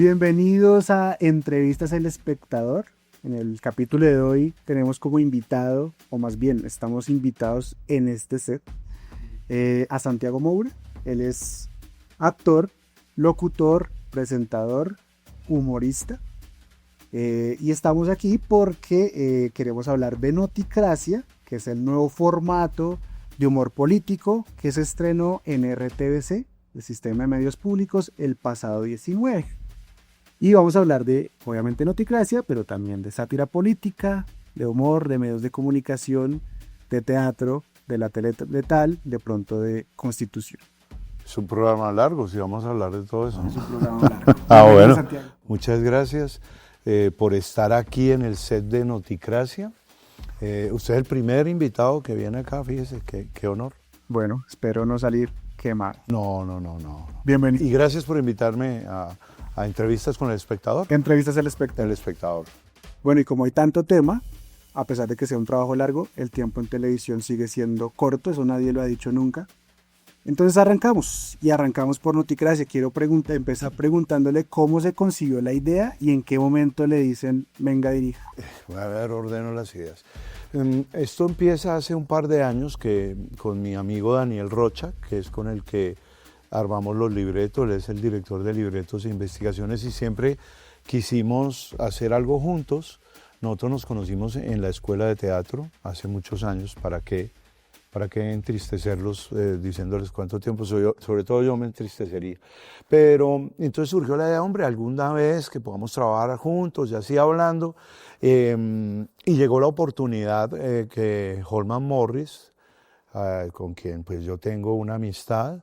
Bienvenidos a Entrevistas El Espectador. En el capítulo de hoy tenemos como invitado, o más bien estamos invitados en este set, a Santiago Moura. Él es actor, locutor, presentador, humorista. Y estamos aquí porque queremos hablar de Noticracia, que es el nuevo formato de humor político que se estrenó en RTBC, el Sistema de Medios Públicos, el pasado 19. Y vamos a hablar de, obviamente, Noticracia, pero también de sátira política, de humor, de medios de comunicación, de teatro, de la tele letal, de pronto de Constitución. Es un programa largo, si vamos a hablar de todo eso. Es un programa largo. Bueno, Santiago. Muchas gracias por estar aquí en el set de Noticracia. Usted es el primer invitado que viene acá, fíjese, qué honor. Bueno, espero no salir quemado. No. Bienvenido. Y gracias por invitarme a Entrevistas con el Espectador. Entrevistas El Espectador. El Espectador. Bueno, y como hay tanto tema, a pesar de que sea un trabajo largo, el tiempo en televisión sigue siendo corto, eso nadie lo ha dicho nunca. Entonces arrancamos por Noticracia. Quiero empezar preguntándole cómo se consiguió la idea y en qué momento le dicen, venga, dirija. A ver, ordeno las ideas. Esto empieza hace un par de años que con mi amigo Daniel Rocha, que es con el que armamos los libretos, él es el director de libretos e investigaciones y siempre quisimos hacer algo juntos. Nosotros nos conocimos en la escuela de teatro hace muchos años, ¿para qué entristecerlos diciéndoles cuánto tiempo soy yo? Sobre todo yo me entristecería. Pero entonces surgió la idea, hombre, alguna vez que podamos trabajar juntos y así hablando. Y llegó la oportunidad que Holman Morris, con quien pues yo tengo una amistad,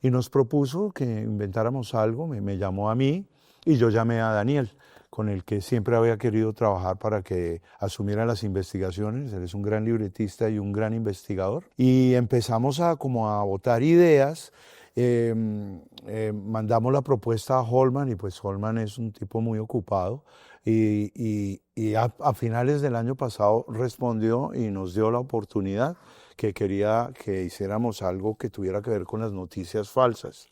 y nos propuso que inventáramos algo, me llamó a mí y yo llamé a Daniel, con el que siempre había querido trabajar para que asumiera las investigaciones. Él es un gran libretista y un gran investigador. Y empezamos a botar ideas. Mandamos la propuesta a Holman y pues Holman es un tipo muy ocupado. Y a finales del año pasado respondió y nos dio la oportunidad que quería que hiciéramos algo que tuviera que ver con las noticias falsas.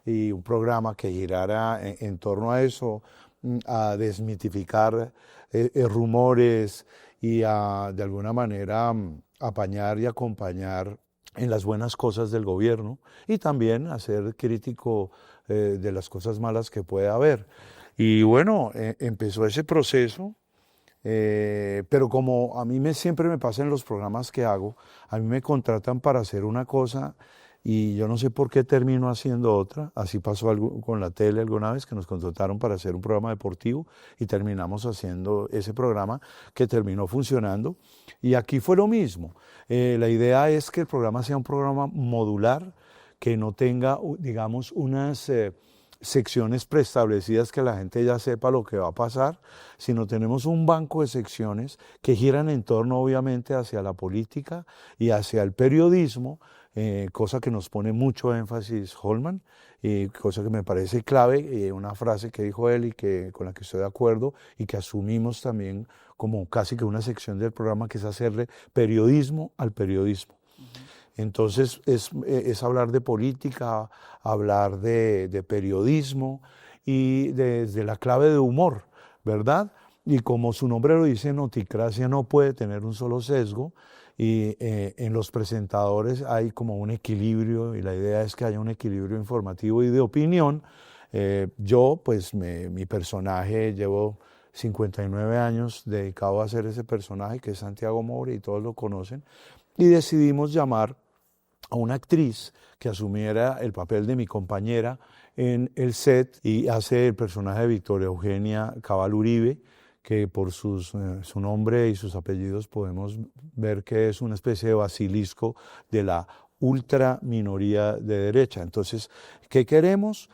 Y un programa que girara en torno a eso, a desmitificar rumores y a, de alguna manera, apañar y acompañar en las buenas cosas del gobierno y también a ser crítico de las cosas malas que puede haber. Y bueno, empezó ese proceso, pero como a mí siempre me pasa en los programas que hago, a mí me contratan para hacer una cosa y yo no sé por qué termino haciendo otra. Así pasó con la tele alguna vez, que nos contrataron para hacer un programa deportivo y terminamos haciendo ese programa que terminó funcionando. Y aquí fue lo mismo. La idea es que el programa sea un programa modular, que no tenga, digamos, unas secciones preestablecidas que la gente ya sepa lo que va a pasar, sino tenemos un banco de secciones que giran en torno obviamente hacia la política y hacia el periodismo, cosa que nos pone mucho énfasis Holman, y cosa que me parece clave, una frase que dijo él y con la que estoy de acuerdo y que asumimos también como casi que una sección del programa, que es hacerle periodismo al periodismo. Entonces es hablar de política, hablar de periodismo y desde la clave de humor, ¿verdad? Y como su nombre lo dice, Noticracia no puede tener un solo sesgo y en los presentadores hay como un equilibrio y la idea es que haya un equilibrio informativo y de opinión. Yo, pues mi personaje, llevo 59 años dedicado a hacer ese personaje que es Santiago Moura y todos lo conocen, y decidimos llamar a una actriz que asumiera el papel de mi compañera en el set y hace el personaje de Victoria Eugenia Cabal Uribe, que por su nombre y sus apellidos podemos ver que es una especie de basilisco de la ultra minoría de derecha. Entonces, ¿qué queremos?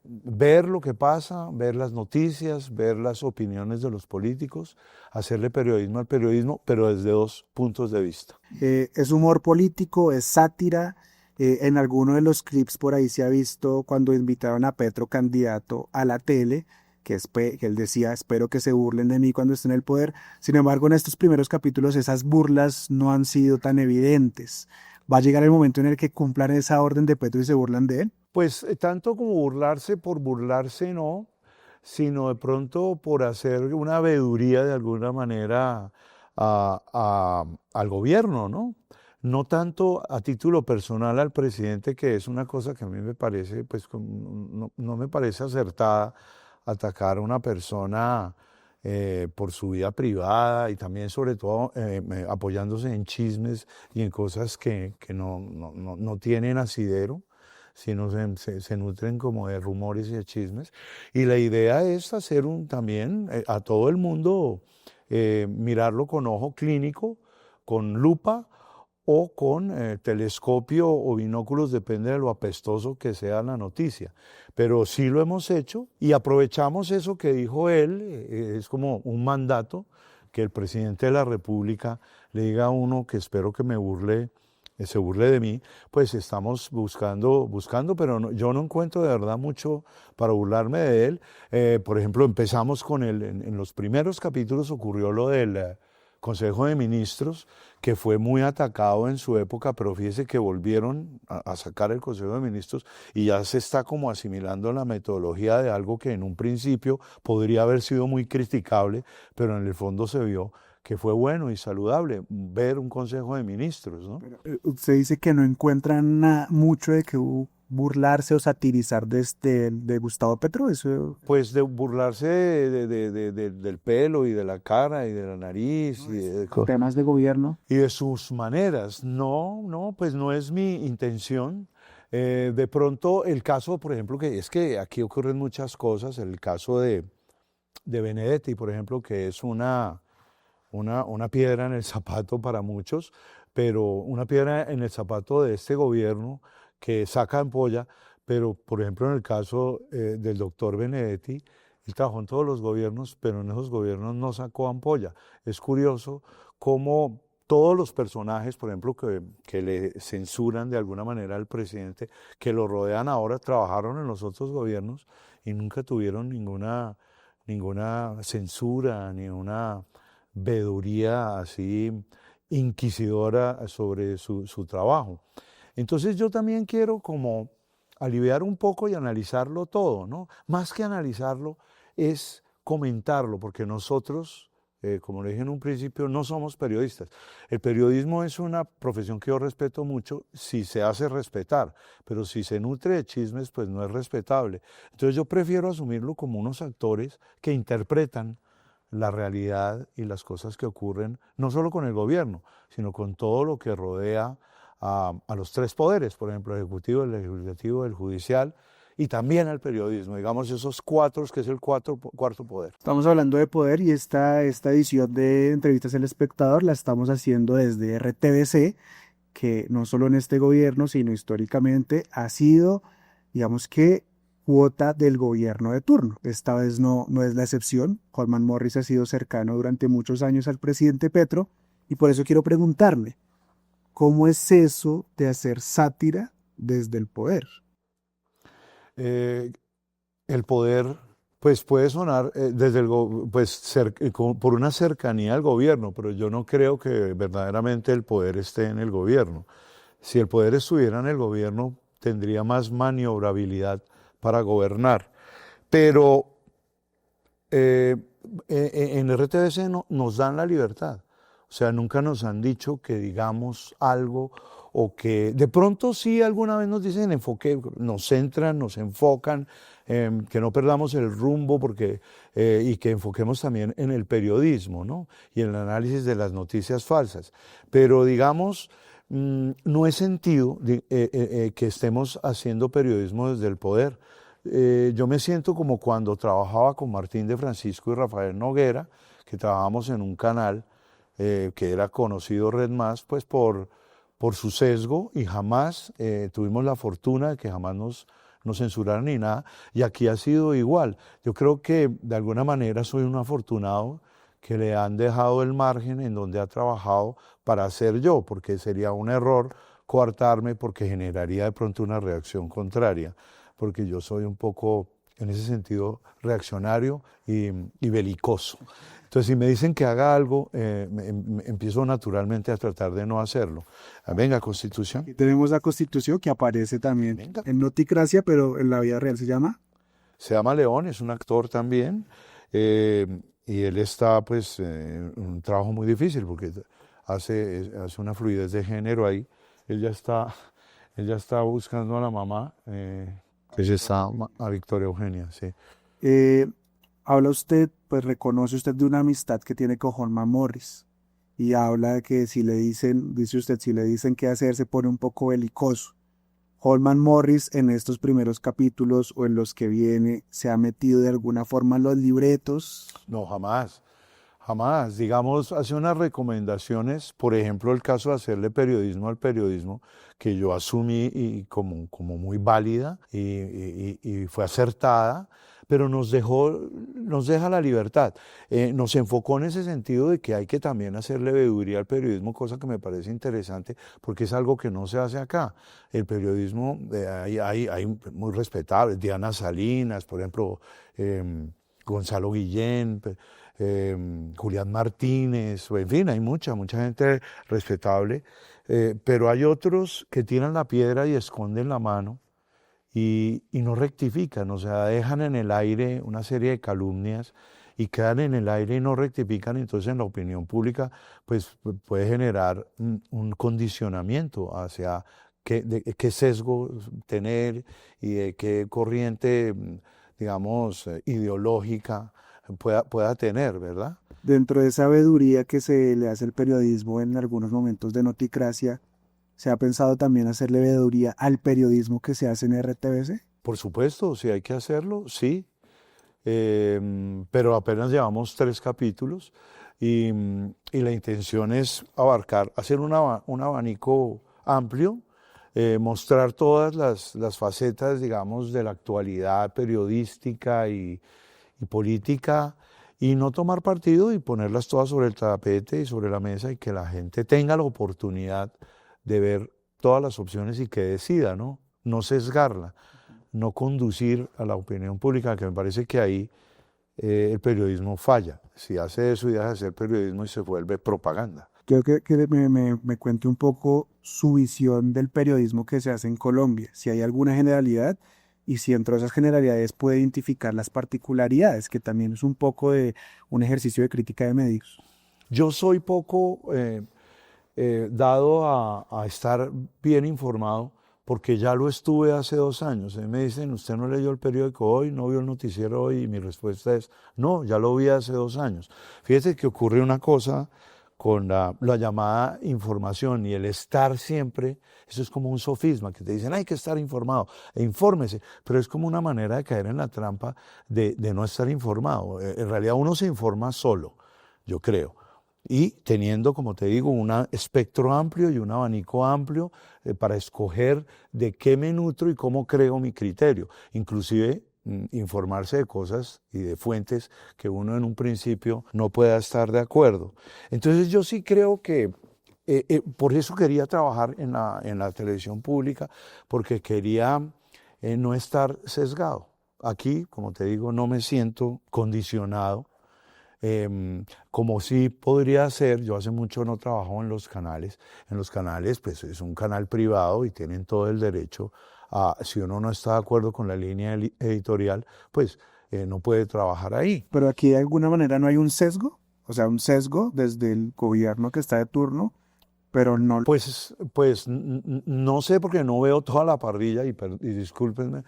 Ver lo que pasa, ver las noticias, ver las opiniones de los políticos, hacerle periodismo al periodismo, pero desde dos puntos de vista. Es humor político, es sátira. En alguno de los clips por ahí se ha visto cuando invitaron a Petro candidato a la tele, que él decía, espero que se burlen de mí cuando esté en el poder. Sin embargo, en estos primeros capítulos esas burlas no han sido tan evidentes. ¿Va a llegar el momento en el que cumplan esa orden de Petro y se burlan de él? Pues tanto como burlarse por burlarse, no. sino de pronto por hacer una veeduría de alguna manera al gobierno, ¿no? No tanto a título personal al presidente, que es una cosa que a mí me parece, pues no me parece acertada atacar a una persona por su vida privada y también sobre todo apoyándose en chismes y en cosas que no tienen asidero, sino se nutren como de rumores y de chismes. Y la idea es hacer también a todo el mundo mirarlo con ojo clínico, con lupa o con telescopio o binóculos, depende de lo apestoso que sea la noticia. Pero sí lo hemos hecho y aprovechamos eso que dijo él, es como un mandato, que el presidente de la República le diga a uno que espero que se burle de mí, pues estamos buscando, pero yo no encuentro de verdad mucho para burlarme de él. Por ejemplo, empezamos con en los primeros capítulos ocurrió lo del Consejo de Ministros, que fue muy atacado en su época, pero fíjese que volvieron a sacar el Consejo de Ministros y ya se está como asimilando la metodología de algo que en un principio podría haber sido muy criticable, pero en el fondo se vio que fue bueno y saludable ver un Consejo de Ministros, ¿no? Pero, usted dice que no encuentran mucho de que burlarse o satirizar de Gustavo Petro, eso... Pues de burlarse del pelo y de la cara y de la nariz y de temas de gobierno. y de sus maneras. No, pues no es mi intención. De pronto el caso, por ejemplo, que es que aquí ocurren muchas cosas, el caso de Benedetti, por ejemplo, que es una piedra en el zapato para muchos, pero una piedra en el zapato de este gobierno que saca ampolla, pero por ejemplo en el caso del doctor Benedetti, él trabajó en todos los gobiernos, pero en esos gobiernos no sacó ampolla. Es curioso cómo todos los personajes, por ejemplo, que le censuran de alguna manera al presidente, que lo rodean ahora, trabajaron en los otros gobiernos y nunca tuvieron ninguna censura, ni una veeduría así inquisidora sobre su trabajo. Entonces yo también quiero como aliviar un poco y analizarlo todo, ¿no? Más que analizarlo es comentarlo, porque nosotros, como le dije en un principio, no somos periodistas. El periodismo es una profesión que yo respeto mucho si se hace respetar, pero si se nutre de chismes, pues no es respetable. Entonces yo prefiero asumirlo como unos actores que interpretan la realidad y las cosas que ocurren, no solo con el gobierno, sino con todo lo que rodea a los tres poderes, por ejemplo, el ejecutivo, el legislativo, el judicial, y también al periodismo, digamos esos cuatro, que es el cuarto poder. Estamos hablando de poder y esta edición de Entrevistas El Espectador la estamos haciendo desde RTBC, que no solo en este gobierno, sino históricamente ha sido, digamos que, cuota del gobierno de turno. Esta vez no es la excepción. Holman Morris ha sido cercano durante muchos años al presidente Petro y por eso quiero preguntarle, ¿cómo es eso de hacer sátira desde el poder? El poder, pues puede sonar por una cercanía al gobierno, pero yo no creo que verdaderamente el poder esté en el gobierno. Si el poder estuviera en el gobierno, tendría más maniobrabilidad para gobernar. Pero en RTBC nos dan la libertad. O sea, nunca nos han dicho que digamos algo o que de pronto sí alguna vez nos dicen nos centran, nos enfocan, que no perdamos el rumbo y que enfoquemos también en el periodismo, ¿no? Y en el análisis de las noticias falsas. Pero digamos, no es sentido que estemos haciendo periodismo desde el poder. Yo me siento como cuando trabajaba con Martín de Francisco y Rafael Noguera, que trabajamos en un canal que era conocido Red Más, pues por su sesgo, y jamás tuvimos la fortuna de que jamás nos censuraran ni nada, y aquí ha sido igual. Yo creo que de alguna manera soy un afortunado que le han dejado el margen en donde ha trabajado para ser yo, porque sería un error coartarme porque generaría de pronto una reacción contraria, porque yo soy un poco, en ese sentido, reaccionario y belicoso. Entonces, si me dicen que haga algo, empiezo naturalmente a tratar de no hacerlo. Venga, Constitución. Aquí tenemos la Constitución que aparece también en Noticracia, pero en la vida real se llama... se llama León, es un actor también, y él está pues en un trabajo muy difícil porque hace una fluidez de género ahí. Él ya está, él ya está buscando a la mamá, que se está a Victoria Eugenia, sí. Eh, Habla usted, pues reconoce usted de una amistad que tiene con Holman Morris y habla de que si le dicen, dice usted, si le dicen qué hacer se pone un poco belicoso. Holman Morris en estos primeros capítulos o en los que viene se ha metido de alguna forma en los libretos. No, jamás, jamás. Digamos, hace unas recomendaciones, por ejemplo, el caso de hacerle periodismo al periodismo, que yo asumí y como muy válida y fue acertada, pero nos deja la libertad. Nos enfocó en ese sentido de que hay que también hacerle veeduría al periodismo, cosa que me parece interesante, porque es algo que no se hace acá. El periodismo, hay muy respetables, Diana Salinas, por ejemplo, Gonzalo Guillén, Julián Martínez, en fin, hay mucha gente respetable, pero hay otros que tiran la piedra y esconden la mano y no rectifican, o sea, dejan en el aire una serie de calumnias y quedan en el aire y no rectifican, entonces en la opinión pública pues puede generar un condicionamiento hacia qué sesgo tener y de qué corriente, digamos, ideológica pueda tener, ¿verdad? Dentro de esa veeduría que se le hace al periodismo en algunos momentos de noticracia, ¿se ha pensado también hacerle veeduría al periodismo que se hace en RTBC? Por supuesto, si hay que hacerlo, sí, pero apenas llevamos 3 capítulos y la intención es hacer un abanico amplio, mostrar todas las facetas, digamos, de la actualidad periodística y política y no tomar partido y ponerlas todas sobre el tapete y sobre la mesa y que la gente tenga la oportunidad de ver todas las opciones y que decida, ¿no? No sesgarla, no conducir a la opinión pública, que me parece que ahí el periodismo falla. Si hace eso y deja de hacer periodismo y se vuelve propaganda. Quiero que me cuente un poco su visión del periodismo que se hace en Colombia, si hay alguna generalidad y si entre esas generalidades puede identificar las particularidades, que también es un poco de un ejercicio de crítica de medios. Yo soy poco dado a estar bien informado porque ya lo estuve hace 2 años. Me dicen, ¿usted no leyó el periódico hoy, no vio el noticiero hoy? Y mi respuesta es, no, ya lo vi hace 2 años. Fíjese que ocurre una cosa con la llamada información y el estar siempre, eso es como un sofisma, que te dicen hay que estar informado, e infórmese, pero es como una manera de caer en la trampa de no estar informado. En realidad uno se informa solo, yo creo, y teniendo, como te digo, un espectro amplio y un abanico amplio para escoger de qué me nutro y cómo creo mi criterio, inclusive informarse de cosas y de fuentes que uno en un principio no pueda estar de acuerdo. Entonces yo sí creo que por eso quería trabajar en la televisión pública, porque quería no estar sesgado. Aquí, como te digo, no me siento condicionado, como sí podría ser. Yo hace mucho no trabajo en los canales pues es un canal privado y tienen todo el derecho si uno no está de acuerdo con la línea editorial, pues no puede trabajar ahí. Pero aquí de alguna manera no hay un sesgo, o sea, un sesgo desde el gobierno que está de turno, pero no. Pues no sé porque no veo toda la parrilla y discúlpenme,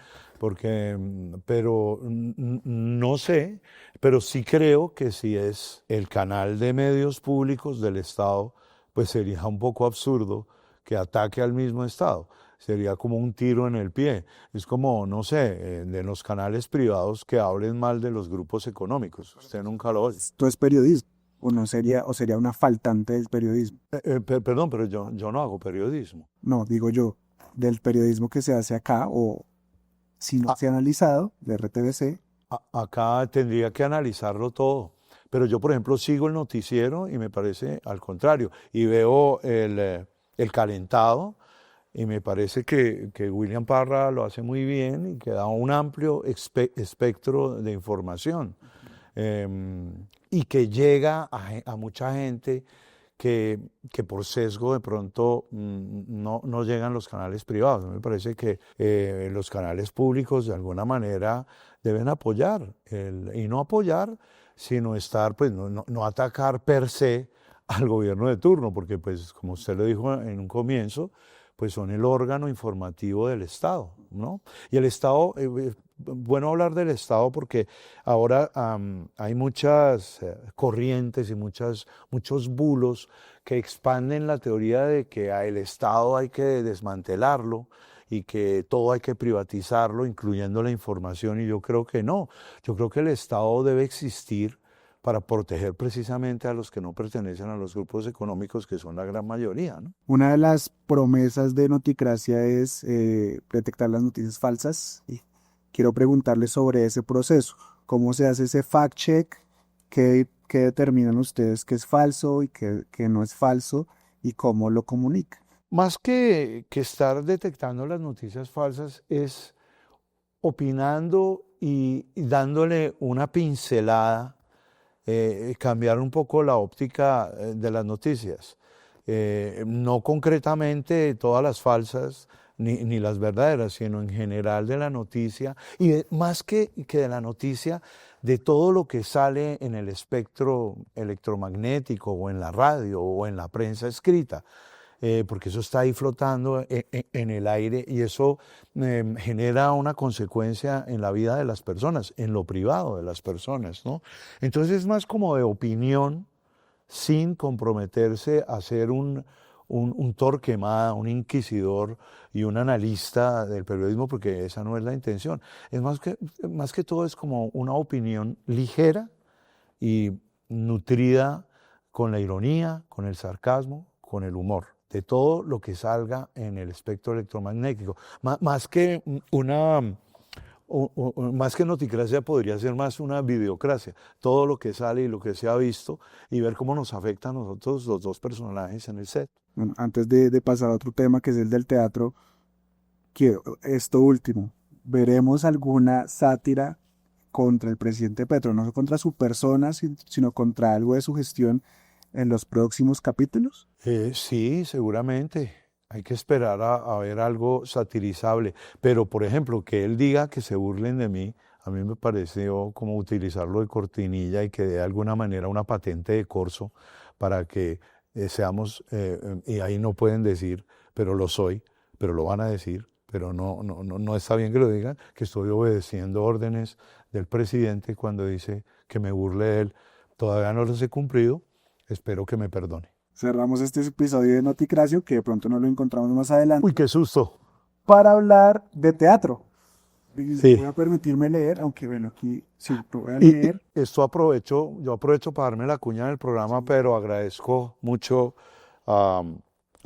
pero no sé, pero sí creo que si es el canal de medios públicos del Estado, pues sería un poco absurdo que ataque al mismo Estado. Sería como un tiro en el pie. Es como, no sé, de los canales privados que hablen mal de los grupos económicos. Usted nunca lo oye. Esto es periodismo, o sería una faltante del periodismo. Perdón, pero yo no hago periodismo. No, digo yo, del periodismo que se hace acá, o si no se ha analizado, de RTBC. Acá tendría que analizarlo todo. Pero yo, por ejemplo, sigo el noticiero y me parece al contrario. Y veo el calentado y me parece que William Parra lo hace muy bien y que da un amplio espectro de información. Y que llega a mucha gente que por sesgo de pronto no llegan los canales privados. Me parece que los canales públicos de alguna manera deben apoyar, y no apoyar, sino estar, pues no atacar per se al gobierno de turno, porque pues como usted lo dijo en un comienzo, pues son el órgano informativo del Estado, ¿no? Y el Estado, bueno hablar del Estado porque ahora hay muchas corrientes y muchos bulos que expanden la teoría de que el Estado hay que desmantelarlo y que todo hay que privatizarlo, incluyendo la información, y yo creo que no. Yo creo que el Estado debe existir para proteger precisamente a los que no pertenecen a los grupos económicos, que son la gran mayoría, ¿no? Una de las promesas de Noticracia es detectar las noticias falsas. Y quiero preguntarle sobre ese proceso. ¿Cómo se hace ese fact-check? ¿Qué determinan ustedes que es falso y que no es falso? ¿Y cómo lo comunican? Más que estar detectando las noticias falsas, es opinando y dándole una pincelada, cambiar un poco la óptica de las noticias. No concretamente todas las falsas ni las verdaderas, sino en general de la noticia, y más que de la noticia, de todo lo que sale en el espectro electromagnético o en la radio o en la prensa escrita. Porque eso está ahí flotando en el aire, y eso genera una consecuencia en la vida de las personas, en lo privado de las personas, ¿no? Entonces es más como de opinión, sin comprometerse a ser un Torquemada, un inquisidor y un analista del periodismo, porque esa no es la intención. Es más que todo es como una opinión ligera y nutrida con la ironía, con el sarcasmo, con el humor, de todo lo que salga en el espectro electromagnético. Más que Noticracia podría ser más una videocracia, todo lo que sale y lo que se ha visto, y ver cómo nos afecta a nosotros los dos personajes en el set. Bueno, antes de pasar a otro tema, que es el del teatro, quiero esto último. ¿Veremos alguna sátira contra el presidente Petro? No contra su persona, sino contra algo de su gestión en los próximos capítulos. Sí, seguramente. Hay que esperar a ver algo satirizable. Pero, por ejemplo, que él diga que se burlen de mí, a mí me pareció como utilizarlo de cortinilla y que de alguna manera una patente de corso para que seamos, y ahí no pueden decir, pero lo soy, pero lo van a decir, pero no está bien que lo digan, que estoy obedeciendo órdenes del presidente cuando dice que me burle de él. Todavía no los he cumplido, espero que me perdone. Cerramos este episodio de Noticracio, que de pronto nos lo encontramos más adelante. ¡Uy, qué susto! Para hablar de teatro. Sí. Voy a permitirme leer, aunque bueno, aquí sí, lo voy a leer. Y yo aprovecho para darme la cuña en el programa, sí, pero agradezco mucho a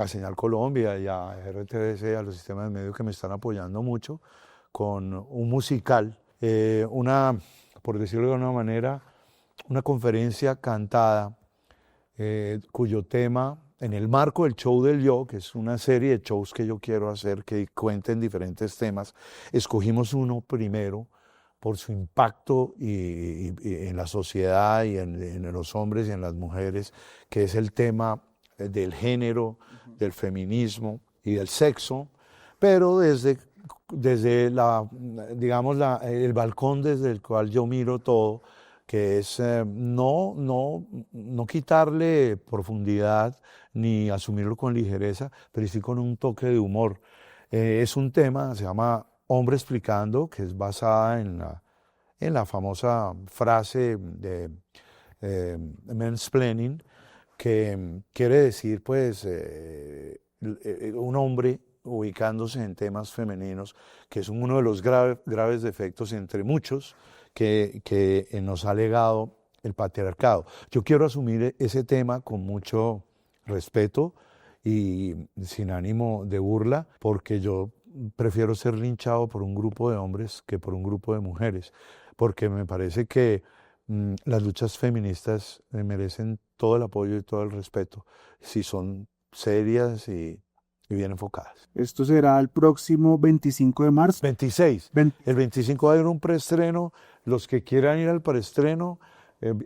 Señal Colombia y a RTBC, a los sistemas de medios que me están apoyando mucho con un musical, por decirlo de una manera, una conferencia cantada, cuyo tema, en el marco del show del yo, que es una serie de shows que yo quiero hacer que cuenten diferentes temas, escogimos uno primero por su impacto y en la sociedad y en los hombres y en las mujeres, que es el tema del género, del feminismo y del sexo, pero desde el balcón desde el cual yo miro todo, que es no quitarle profundidad ni asumirlo con ligereza, pero sí con un toque de humor. Es un tema, se llama Hombre Explicando, que es basada en la famosa frase de mansplaining, que quiere decir pues un hombre ubicándose en temas femeninos, que es uno de los graves defectos entre muchos que nos ha legado el patriarcado. Yo quiero asumir ese tema con mucho respeto y sin ánimo de burla, porque yo prefiero ser linchado por un grupo de hombres que por un grupo de mujeres, porque me parece que las luchas feministas merecen todo el apoyo y todo el respeto, si son serias y bien enfocadas. Esto será el próximo 25 de marzo. 26. El 25 va a haber un preestreno. Los que quieran ir al preestreno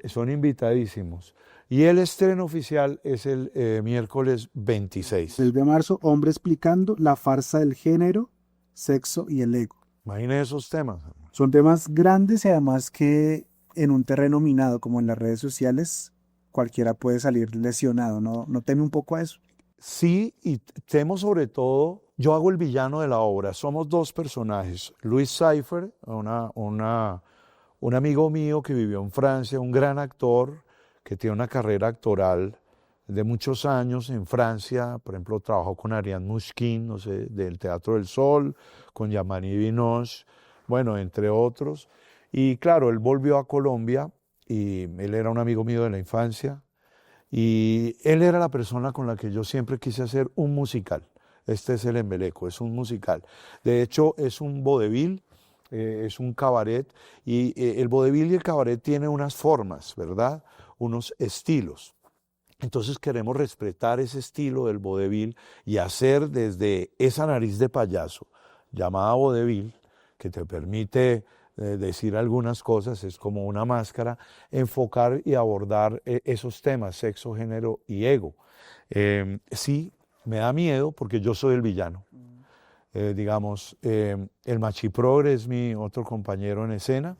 son invitadísimos. Y el estreno oficial es el miércoles 26. 6 de marzo, Hombre explicando la farsa del género, sexo y el ego. Imagine esos temas. Son temas grandes y además que en un terreno minado como en las redes sociales, cualquiera puede salir lesionado, ¿no? ¿No teme un poco a eso? Sí, y temo sobre todo, yo hago el villano de la obra. Somos dos personajes. Luis Seifer, un amigo mío que vivió en Francia, un gran actor que tiene una carrera actoral de muchos años en Francia. Por ejemplo, trabajó con Ariane Mouchkine, no sé, del Teatro del Sol, con Yamani Vinoche, bueno, entre otros. Y claro, él volvió a Colombia y él era un amigo mío de la infancia. Y él era la persona con la que yo siempre quise hacer un musical. Este es el Embeleco, es un musical. De hecho, es un vodevil, es un cabaret, y el vodevil y el cabaret tienen unas formas, ¿verdad? Unos estilos. Entonces queremos respetar ese estilo del vodevil y hacer desde esa nariz de payaso, llamada vodevil, que te permite decir algunas cosas, es como una máscara, enfocar y abordar esos temas, sexo, género y ego. Sí, me da miedo porque yo soy el villano. Digamos, el Machiprogre es mi otro compañero en escena,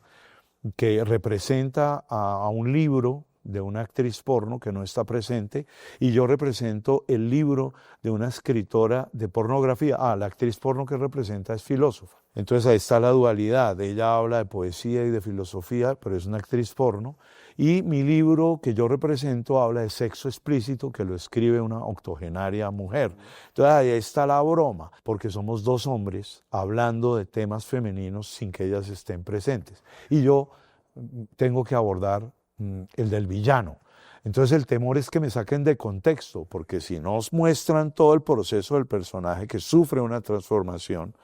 que representa a un libro de una actriz porno que no está presente, y yo represento el libro de una escritora de pornografía. La actriz porno que representa es filósofa. Entonces ahí está la dualidad. Ella habla de poesía y de filosofía, pero es una actriz porno. Y mi libro que yo represento habla de sexo explícito, que lo escribe una octogenaria mujer. Entonces ahí está la broma, porque somos dos hombres hablando de temas femeninos sin que ellas estén presentes. Y yo tengo que abordar el del villano. Entonces el temor es que me saquen de contexto, porque si nos muestran todo el proceso del personaje que sufre una transformación,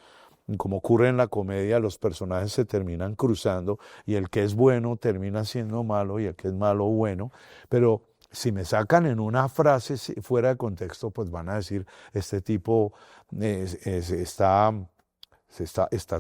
como ocurre en la comedia, los personajes se terminan cruzando y el que es bueno termina siendo malo y el que es malo bueno, pero si me sacan en una frase fuera de contexto, pues van a decir, este tipo está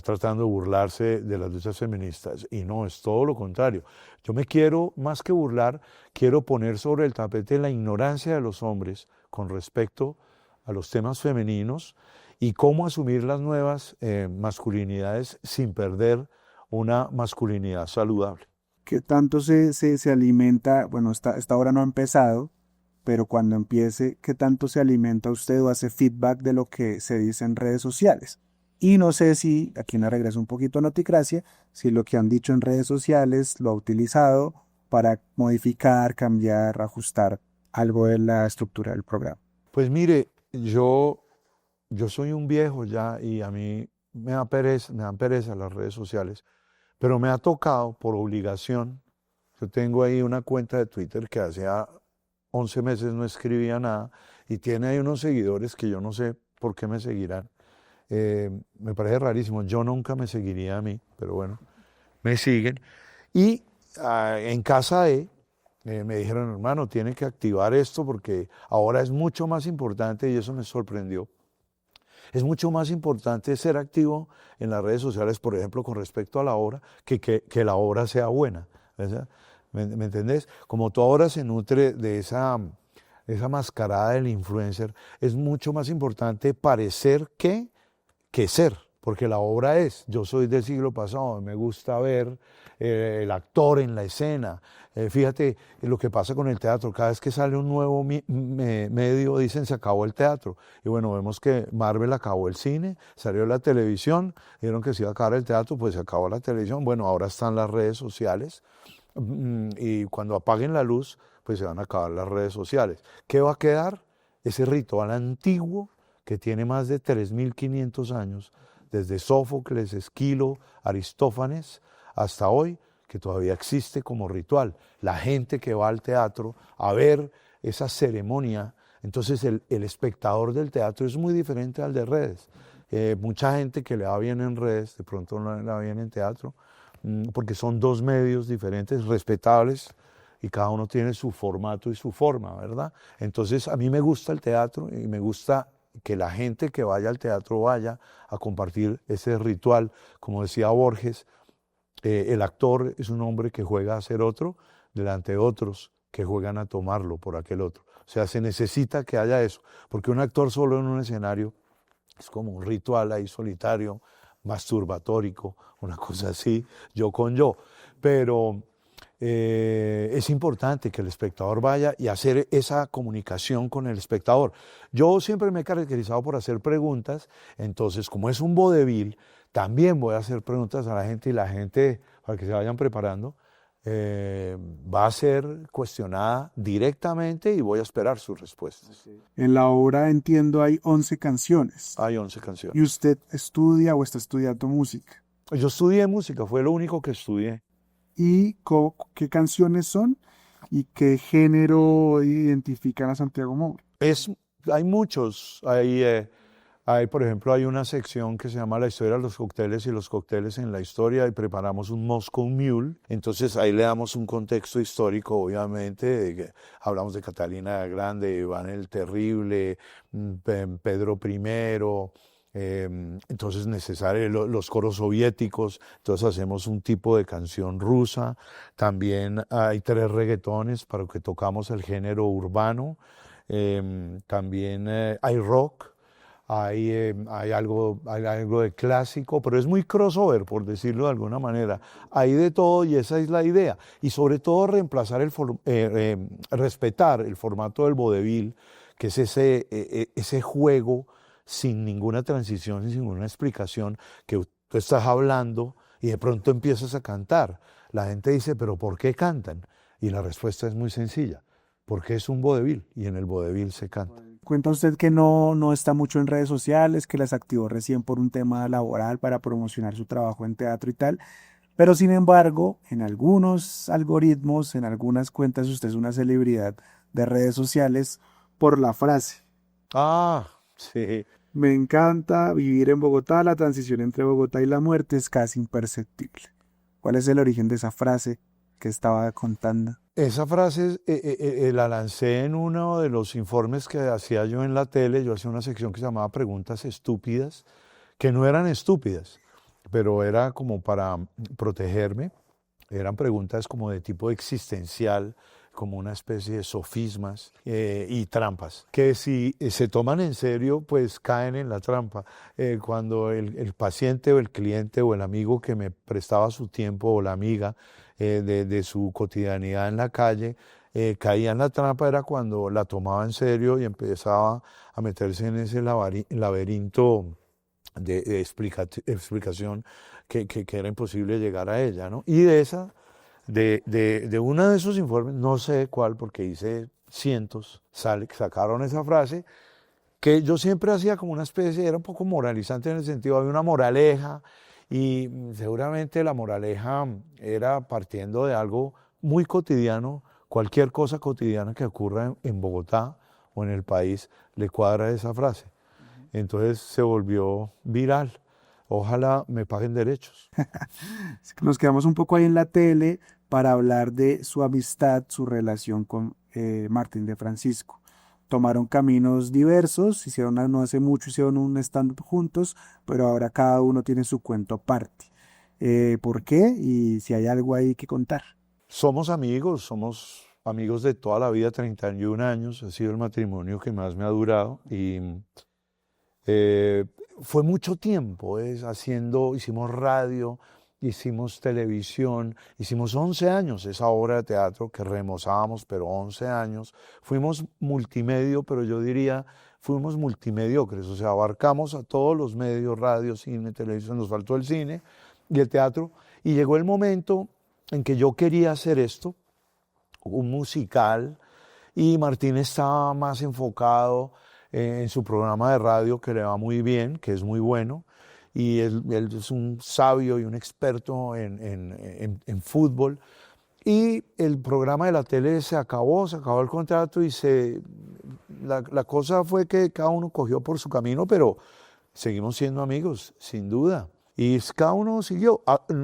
tratando de burlarse de las luchas feministas, y no, es todo lo contrario. Yo me quiero, más que burlar, quiero poner sobre el tapete la ignorancia de los hombres con respecto a los temas femeninos y cómo asumir las nuevas masculinidades sin perder una masculinidad saludable. ¿Qué tanto se alimenta? Bueno, esta hora no ha empezado, pero cuando empiece, ¿qué tanto se alimenta usted o hace feedback de lo que se dice en redes sociales? Y no sé si, aquí me regreso un poquito a Noticracia, si lo que han dicho en redes sociales lo ha utilizado para modificar, cambiar, ajustar algo de la estructura del programa. Pues mire, yo soy un viejo ya y a mí me dan pereza las redes sociales, pero me ha tocado por obligación. Yo tengo ahí una cuenta de Twitter que hace 11 meses no escribía nada y tiene ahí unos seguidores que yo no sé por qué me seguirán. Me parece rarísimo, yo nunca me seguiría a mí, pero bueno, me siguen. Y en casa me dijeron, hermano, tiene que activar esto porque ahora es mucho más importante, y eso me sorprendió. Es mucho más importante ser activo en las redes sociales, por ejemplo, con respecto a la obra, que la obra sea buena. ¿Me entendés? Como tu obra se nutre de esa mascarada del influencer, es mucho más importante parecer que ser, porque la obra es, yo soy del siglo pasado, me gusta ver el actor en la escena. Fíjate lo que pasa con el teatro, cada vez que sale un nuevo medio dicen se acabó el teatro, y bueno, vemos que Marvel acabó el cine, salió la televisión, dijeron que se iba a acabar el teatro, pues se acabó la televisión, bueno, ahora están las redes sociales, y cuando apaguen la luz, pues se van a acabar las redes sociales. ¿Qué va a quedar? Ese ritual antiguo que tiene más de 3.500 años, desde Sófocles, Esquilo, Aristófanes, hasta hoy, que todavía existe como ritual. La gente que va al teatro a ver esa ceremonia, entonces el espectador del teatro es muy diferente al de redes. Mucha gente que le va bien en redes, de pronto no le va bien en teatro, porque son dos medios diferentes, respetables, y cada uno tiene su formato y su forma, ¿verdad? Entonces a mí me gusta el teatro y me gusta que la gente que vaya al teatro vaya a compartir ese ritual. Como decía Borges, el actor es un hombre que juega a ser otro delante de otros, que juegan a tomarlo por aquel otro. O sea, se necesita que haya eso, porque un actor solo en un escenario es como un ritual ahí solitario, masturbatórico, una cosa así, yo con yo. Pero es importante que el espectador vaya y hacer esa comunicación con el espectador. Yo siempre me he caracterizado por hacer preguntas, entonces como es un vodevil, también voy a hacer preguntas a la gente y la gente, para que se vayan preparando, va a ser cuestionada directamente y voy a esperar sus respuestas. Okay. En la obra, entiendo, hay 11 canciones. Hay 11 canciones. ¿Y usted estudia o está estudiando música? Yo estudié música, fue lo único que estudié. ¿Y qué canciones son y qué género identifican a Santiago Moura? Hay muchos, por ejemplo, hay una sección que se llama La historia de los cócteles y los cócteles en la historia y preparamos un Moscow Mule, entonces ahí le damos un contexto histórico, obviamente, hablamos de Catalina la Grande, Iván el Terrible, Pedro I, entonces los coros soviéticos, entonces hacemos un tipo de canción rusa, también hay 3 reggaetones para que tocamos el género urbano, también hay rock, hay algo de clásico, pero es muy crossover, por decirlo de alguna manera. Hay de todo y esa es la idea. Y sobre todo respetar el formato del vodevil, que es ese juego sin ninguna transición, sin ninguna explicación, que tú estás hablando y de pronto empiezas a cantar. La gente dice, ¿pero por qué cantan? Y la respuesta es muy sencilla, porque es un vodevil y en el vodevil se canta. Cuenta usted que no está mucho en redes sociales, que las activó recién por un tema laboral para promocionar su trabajo en teatro y tal, pero sin embargo, en algunos algoritmos, en algunas cuentas, usted es una celebridad de redes sociales por la frase. Ah, sí. Me encanta vivir en Bogotá, la transición entre Bogotá y la muerte es casi imperceptible. ¿Cuál es el origen de esa frase que estaba contando? Esa frase la lancé en uno de los informes que hacía yo en la tele. Yo hacía una sección que se llamaba Preguntas Estúpidas, que no eran estúpidas, pero era como para protegerme. Eran preguntas como de tipo existencial, como una especie de sofismas y trampas, que si se toman en serio, pues caen en la trampa. Cuando el paciente o el cliente o el amigo que me prestaba su tiempo o la amiga de su cotidianidad en la calle, caía en la trampa, era cuando la tomaba en serio y empezaba a meterse en ese laberinto de explicación que era imposible llegar a ella, ¿no? Y de uno de esos informes, no sé cuál, porque hice cientos, sacaron esa frase, que yo siempre hacía como una especie, era un poco moralizante en el sentido, había una moraleja, y seguramente la moraleja era partiendo de algo muy cotidiano, cualquier cosa cotidiana que ocurra en Bogotá o en el país, le cuadra esa frase. Entonces se volvió viral. Ojalá me paguen derechos. Nos quedamos un poco ahí en la tele para hablar de su amistad, su relación con Martín de Francisco. Tomaron caminos diversos, no hace mucho hicieron un stand-up juntos, pero ahora cada uno tiene su cuento aparte. ¿Por qué? Y si hay algo ahí que contar. Somos amigos de toda la vida, 31 años, ha sido el matrimonio que más me ha durado y fue mucho tiempo, hicimos radio, hicimos televisión, hicimos 11 años esa obra de teatro que remozábamos, pero 11 años. Fuimos multimedio, pero yo diría, fuimos multimediocres, o sea, abarcamos a todos los medios, radio, cine, televisión, nos faltó el cine y el teatro, y llegó el momento en que yo quería hacer esto, un musical, y Martín estaba más enfocado en su programa de radio, que le va muy bien, que es muy bueno, y él es un sabio y un experto en fútbol, y el programa de la tele se acabó el contrato y la cosa fue que cada uno cogió por su camino, pero seguimos siendo amigos, sin duda. Y cada uno siguió.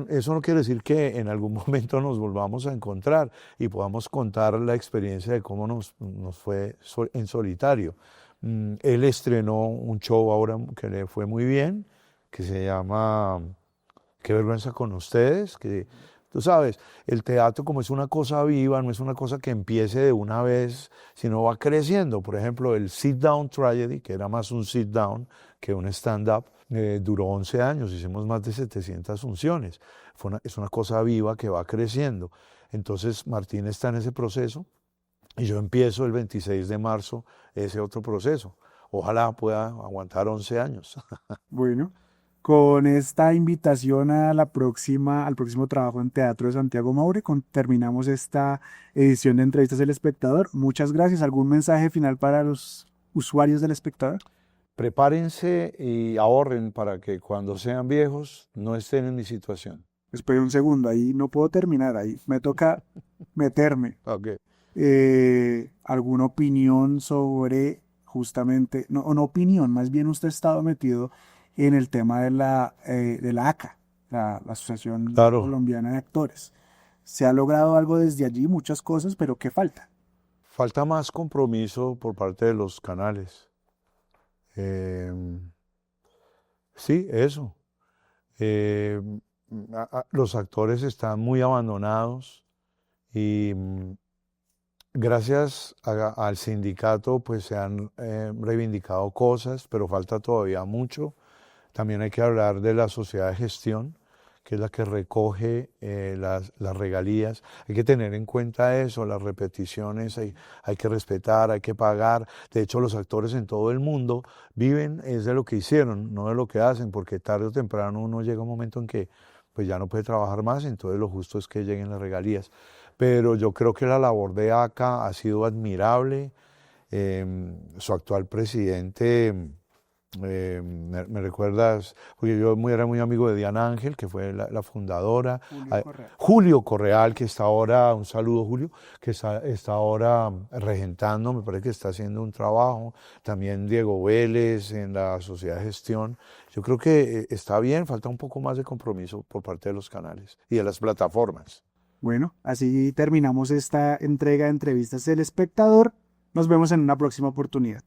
Eso no quiere decir que en algún momento nos volvamos a encontrar y podamos contar la experiencia de cómo nos fue en solitario. Él estrenó un show ahora que le fue muy bien, que se llama Qué vergüenza con ustedes, que Tú sabes, el teatro como es una cosa viva, no es una cosa que empiece de una vez, sino va creciendo. Por ejemplo, el Sit Down Tragedy, que era más un sit down que un stand-up, duró 11 años, hicimos más de 700 funciones. Es una cosa viva que va creciendo. Entonces Martín está en ese proceso y yo empiezo el 26 de marzo ese otro proceso. Ojalá pueda aguantar 11 años. Bueno, con esta invitación a al próximo trabajo en Teatro de Santiago Maure, terminamos esta edición de Entrevistas del Espectador. Muchas gracias. ¿Algún mensaje final para los usuarios del Espectador? Prepárense y ahorren para que cuando sean viejos no estén en mi situación. Espera un segundo, ahí no puedo terminar, ahí me toca meterme. Okay. ¿Alguna opinión sobre justamente, no opinión, más bien usted ha estado metido en el tema de la ACA, la Asociación Claro. Colombiana de Actores? Se ha logrado algo desde allí, muchas cosas, pero ¿qué falta? Falta más compromiso por parte de los canales. Sí, eso. Los actores están muy abandonados y gracias al sindicato pues se han reivindicado cosas, pero falta todavía mucho. También hay que hablar de la sociedad de gestión, que es la que recoge las regalías. Hay que tener en cuenta eso, las repeticiones, hay que respetar, hay que pagar. De hecho, los actores en todo el mundo viven es de lo que hicieron, no de lo que hacen, porque tarde o temprano uno llega a un momento en que pues ya no puede trabajar más, entonces lo justo es que lleguen las regalías. Pero yo creo que la labor de ACA ha sido admirable. Su actual presidente... me recuerdas, porque yo era muy amigo de Diana Ángel, que fue la fundadora. Julio Correal, que está ahora, un saludo Julio, que está ahora regentando, me parece que está haciendo un trabajo. También Diego Vélez en la Sociedad de Gestión. Yo creo que está bien, falta un poco más de compromiso por parte de los canales y de las plataformas. Bueno, así terminamos esta entrega de Entrevistas del Espectador. Nos vemos en una próxima oportunidad.